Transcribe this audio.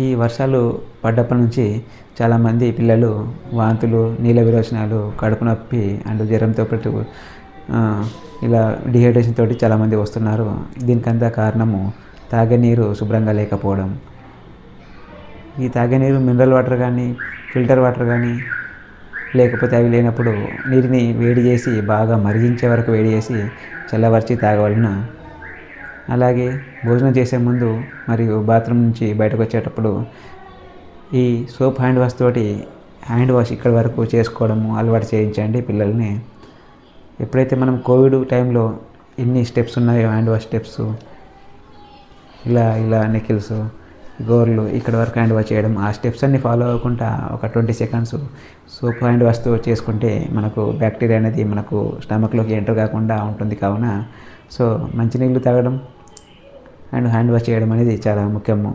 ఈ వర్షాలు పడ్డప్పటి నుంచి చాలామంది పిల్లలు వాంతులు, నీళ్ళ విరోచనాలు, కడుపు నొప్పి అండ్ జ్వరంతో పాటు ఇలా డిహైడ్రేషన్ తోటి చాలామంది వస్తున్నారు. దీనికంతా కారణము తాగే నీరు శుభ్రంగా లేకపోవడం. ఈ తాగే నీరు మినరల్ వాటర్ కానీ, ఫిల్టర్ వాటర్ కానీ, లేకపోతే అవి లేనప్పుడు నీటిని వేడి చేసి బాగా మరిగించే వరకు వేడి చేసి చల్లబరిచి తాగవలెను. అలాగే భోజనం చేసే ముందు మరియు బాత్రూమ్ నుంచి బయటకు వచ్చేటప్పుడు ఈ సోప్ హ్యాండ్ వాష్ తోటి హ్యాండ్ వాష్ ఇక్కడి వరకు చేసుకోవడము అలవాటు చేయించండి పిల్లల్ని. ఎప్పుడైతే మనం కోవిడ్ టైంలో ఎన్ని స్టెప్స్ ఉన్నాయో హ్యాండ్ వాష్ స్టెప్స్, ఇలా నెకిల్స్, గోర్లు ఇక్కడ వరకు హ్యాండ్ వాష్ చేయడం, ఆ స్టెప్స్ అన్ని ఫాలో అవ్వకుండా ఒక 20 సెకండ్స్ సోప్ హ్యాండ్ వాష్తో చేసుకుంటే మనకు బ్యాక్టీరియా అనేది మనకు స్టమక్లోకి ఎంటర్ కాకుండా ఉంటుంది. కావున మంచినీళ్ళు తాగడం అండ్ హ్యాండ్ వాష్ చేయడం అనేది చాలా ముఖ్యము.